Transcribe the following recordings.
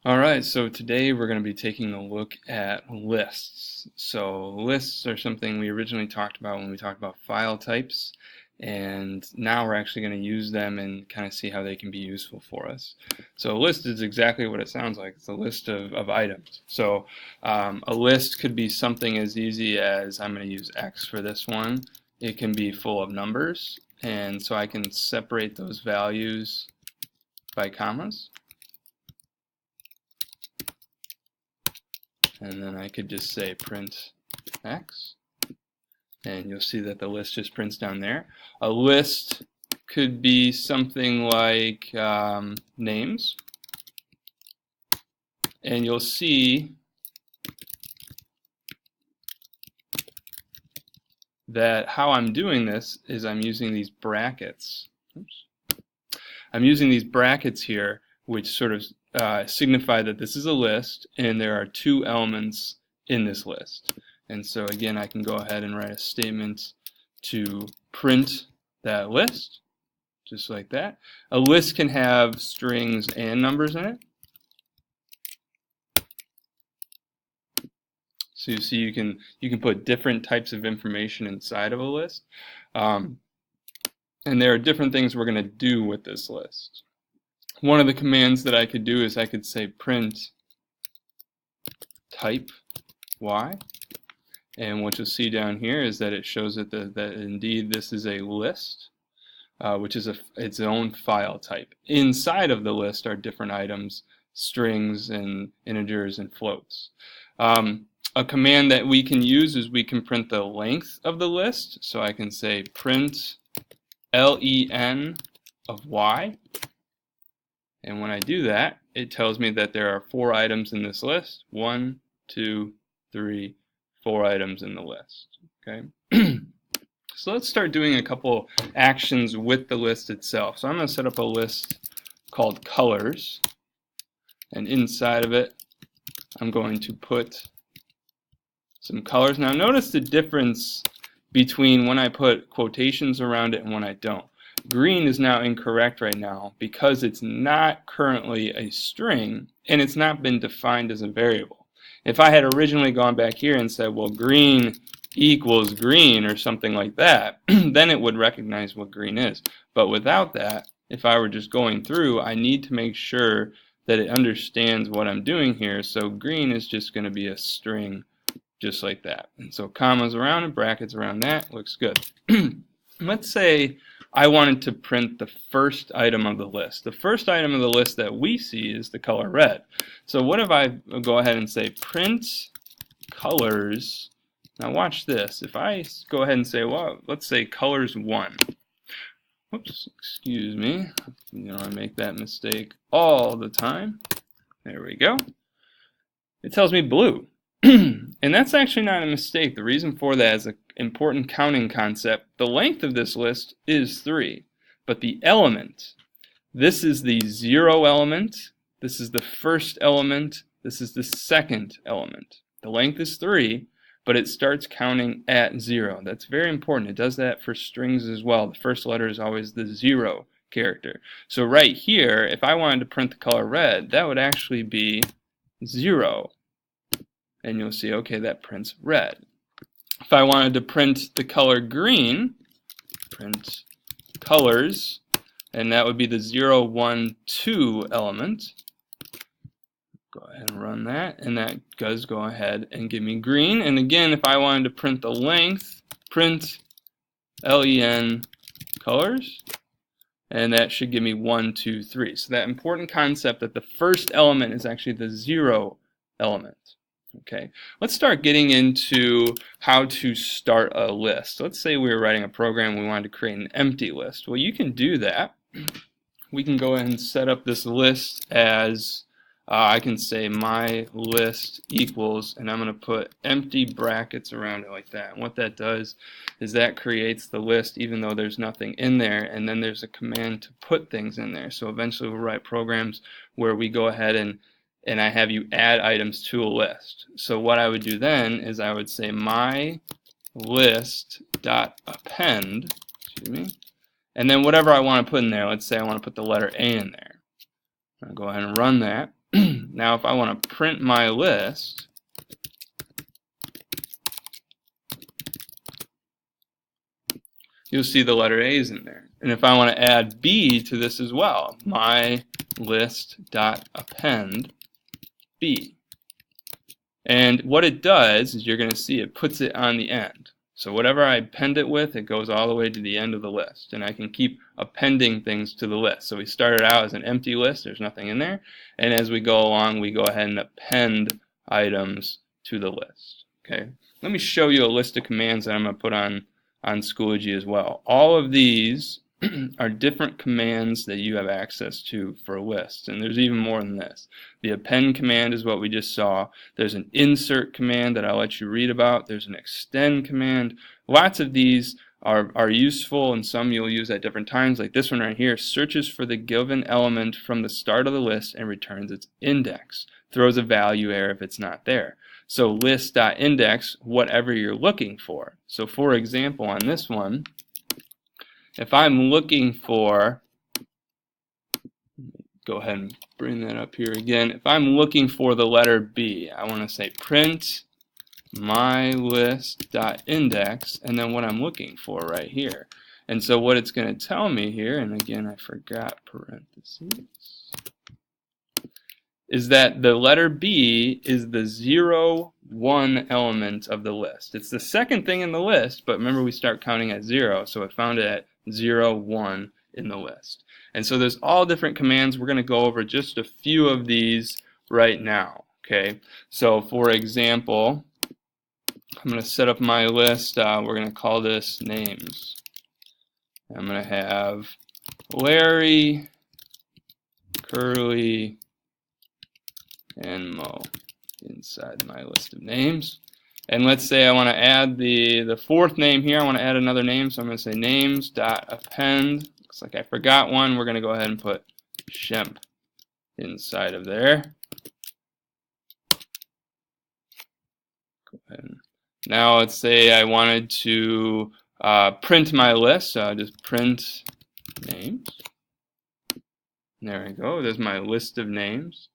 Alright, so today we're going to be taking a look at lists. So lists are something we originally talked about when we talked about file types, and now we're actually going to use them and kind of see how they can be useful for us. So a list is exactly what it sounds like. It's a list of items. So a list could be something as easy as, I'm going to use X for this one. It can be full of numbers, and so I can separate those values by commas. And then I could just say print X, and you'll see that the list just prints down there. A list could be something like names, and you'll see that how I'm doing this is I'm using these brackets. Oops. I'm using these brackets here, which sort of signify that this is a list and there are two elements in this list. And so again, I can go ahead and write a statement to print that list, just like that. A list can have strings and numbers in it. So you see you can put different types of information inside of a list. And there are different things we're going to do with this list. One of the commands that I could do is I could say print type Y, and what you'll see down here is that it shows that indeed this is a list, which is its own file type. Inside of the list are different items, strings and integers and floats. A command that we can use is we can print the length of the list, so I can say print len of Y. And when I do that, it tells me that there are 4 items in this list. 1, 2, 3, 4 items in the list. Okay. So let's start doing a couple actions with the list itself. So I'm going to set up a list called colors, and inside of it, I'm going to put some colors. Now notice the difference between when I put quotations around it and when I don't. Green is now incorrect right now because it's not currently a string and it's not been defined as a variable. If I had originally gone back here and said, well, green equals green or something like that, then it would recognize what green is. But without that, if I were just going through, I need to make sure that it understands what I'm doing here. So green is just going to be a string just like that. And so commas around it, brackets around that, looks good. Let's say I wanted to print the first item of the list. The first item of the list that we see is the color red. So what if I go ahead and say print colors? Now watch this. If I go ahead and say, well, let's say colors 1. Oops, excuse me. You know, I make that mistake all the time. There we go. It tells me blue. And that's actually not a mistake. The reason for that is an important counting concept. The length of this list is 3, but the element, this is the 0 element, this is the first element, this is the second element. The length is 3, but it starts counting at 0. That's very important. It does that for strings as well. The first letter is always the 0 character. So right here, if I wanted to print the color red, that would actually be 0. And you'll see, okay, that prints red. If I wanted to print the color green, print colors, and that would be the 0, 1, 2 element. Go ahead and run that, and that does go ahead and give me green. And again, if I wanted to print the length, print len colors, and that should give me 1, 2, 3. So that important concept that the first element is actually the 0 element. Okay, let's start getting into how to start a list. Let's say we were writing a program, we wanted to create an empty list. Well, you can do that. We can go ahead and set up this list as, I can say my list equals, and I'm going to put empty brackets around it like that. And what that does is that creates the list even though there's nothing in there, and then there's a command to put things in there. So eventually we'll write programs where we go ahead and I have you add items to a list. So what I would do then is I would say my list dot append, excuse me, and then whatever I want to put in there. Let's say I want to put the letter A in there. I'll go ahead and run that, Now if I want to print my list, you'll see the letter A is in there. And if I want to add B to this as well, my list.append B. And what it does is you're going to see it puts it on the end. So whatever I append it with, it goes all the way to the end of the list. And I can keep appending things to the list. So we started out as an empty list, there's nothing in there. And as we go along, we go ahead and append items to the list. Okay. Let me show you a list of commands that I'm going to put on Schoology as well. All of these are different commands that you have access to for lists, and there's even more than this. The append command is what we just saw. There's an insert command that I'll let you read about. There's an extend command. Lots of these are useful, and some you'll use at different times, like this one right here. Searches for the given element from the start of the list and returns its index. Throws a value error if it's not there. So list.index, whatever you're looking for. So for example, on this one, if I'm looking for, go ahead and bring that up here again. If I'm looking for the letter B, I want to say print my list.index and then what I'm looking for right here. And so what it's going to tell me here, and again I forgot parentheses, is that the letter B is the 0, 1 element of the list. It's the second thing in the list, but remember we start counting at 0, so it found it at 0, 1 in the list. And so there's all different commands. We're going to go over just a few of these right now. Okay, so for example, I'm going to set up my list. We're going to call this names. I'm going to have Larry, Curly, and Mo inside my list of names. And let's say I want to add the fourth name here. I want to add another name, so I'm going to say names.append. Looks like I forgot one. We're going to go ahead and put Shemp inside of there. Go ahead. Now let's say I wanted to print my list, so I'll just print names. There we go. There's my list of names.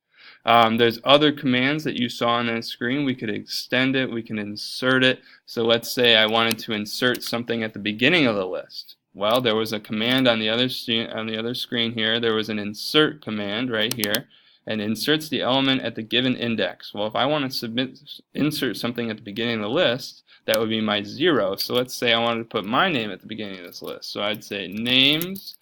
There's other commands that you saw on that screen. We could extend it, we can insert it. So let's say I wanted to insert something at the beginning of the list. Well, there was a command on the other screen here. There was an insert command right here, and inserts the element at the given index. Well, if I want to insert something at the beginning of the list, that would be my 0. So let's say I wanted to put my name at the beginning of this list. So I'd say names.insert.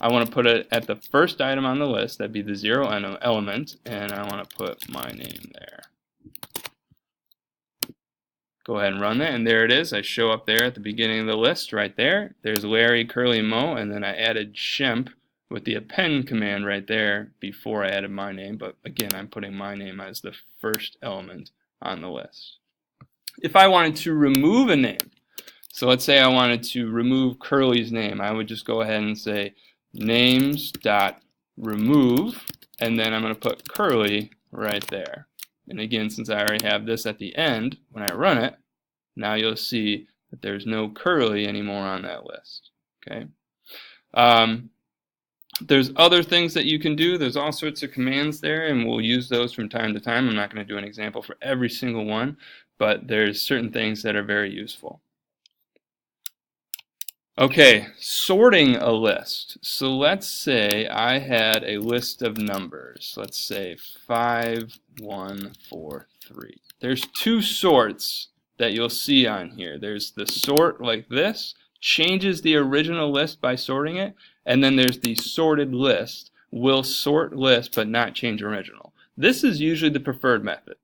I want to put it at the first item on the list, that'd be the 0 element, and I want to put my name there. Go ahead and run that, and there it is. I show up there at the beginning of the list right there. There's Larry, Curly, Mo, and then I added Shemp with the append command right there before I added my name, but again, I'm putting my name as the first element on the list. If I wanted to remove a name, so let's say I wanted to remove Curly's name, I would just go ahead and say names.remove, and then I'm going to put Curly right there. And again, since I already have this at the end, when I run it, now you'll see that there's no Curly anymore on that list. Okay. There's other things that you can do. There's all sorts of commands there, and we'll use those from time to time. I'm not going to do an example for every single one, but there's certain things that are very useful. Okay, sorting a list. So let's say I had a list of numbers. Let's say 5, 1, 4, 3. There's two sorts that you'll see on here. There's the sort like this, changes the original list by sorting it, and then there's the sorted list, will sort list but not change original. This is usually the preferred method.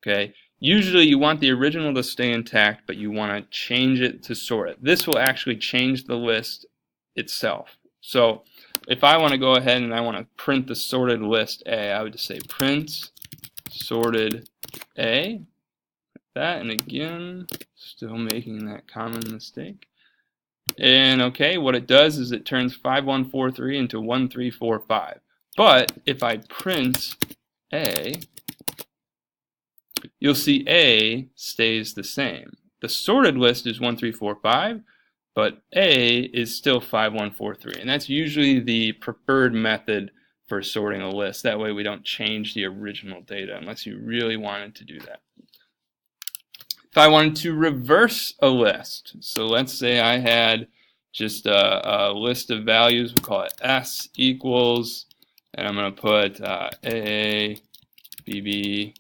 Okay. Usually you want the original to stay intact, but you want to change it to sort it. This will actually change the list itself. So if I want to go ahead and I want to print the sorted list A, I would just say print sorted A. Like that, and again, still making that common mistake. And okay, what it does is it turns 5143 into 1345. But if I print A, you'll see A stays the same. The sorted list is 1345, but A is still 5143, and that's usually the preferred method for sorting a list. That way we don't change the original data unless you really wanted to do that. If I wanted to reverse a list, so let's say I had just a list of values, we'll call it S equals, and I'm going to put A, B, B,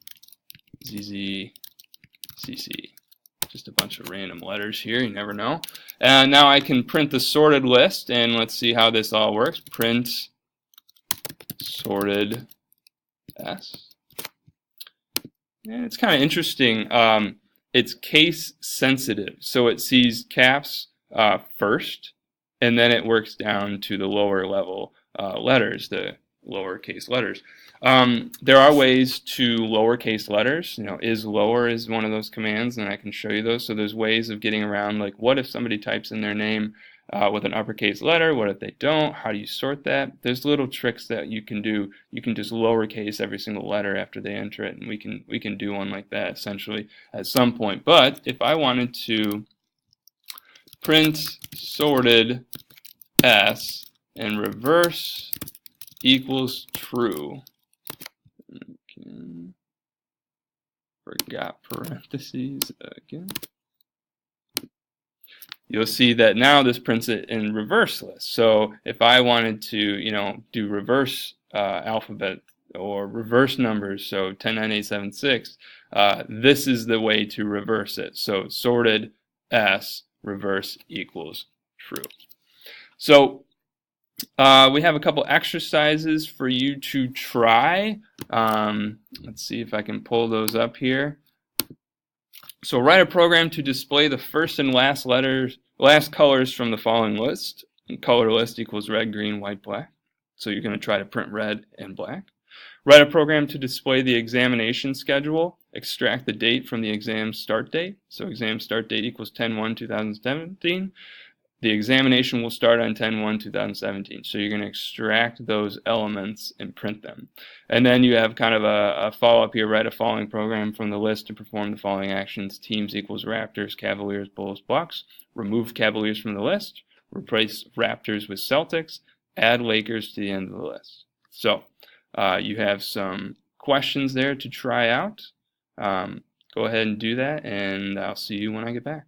Z, Z, C, C. Just a bunch of random letters here, you never know. And now I can print the sorted list, and let's see how this all works. Print sorted S. And it's kind of interesting. It's case sensitive, so it sees caps first, and then it works down to the lower level letters, the lowercase letters. There are ways to lowercase letters. Is lower is one of those commands, and I can show you those. So there's ways of getting around, like what if somebody types in their name with an uppercase letter? What if they don't? How do you sort that? There's little tricks that you can do. You can just lowercase every single letter after they enter it, and we can do one like that essentially at some point. But if I wanted to print sorted S and reverse equals true. Okay. Forgot parentheses again. You'll see that now this prints it in reverse list. So if I wanted to, do reverse alphabet or reverse numbers, so 10, 9, 8, 7, 6, this is the way to reverse it. So sorted S reverse equals true. So we have a couple exercises for you to try. Let's see if I can pull those up here. So write a program to display the first and last colors from the following list. And color list equals red, green, white, black. So you're going to try to print red and black. Write a program to display the examination schedule. Extract the date from the exam start date. So exam start date equals 10/1/2017. The examination will start on 10/1/2017. So you're going to extract those elements and print them. And then you have kind of a follow-up here. Write a following program from the list to perform the following actions. Teams equals Raptors, Cavaliers, Bulls, Bucks. Remove Cavaliers from the list. Replace Raptors with Celtics. Add Lakers to the end of the list. So you have some questions there to try out. Go ahead and do that, and I'll see you when I get back.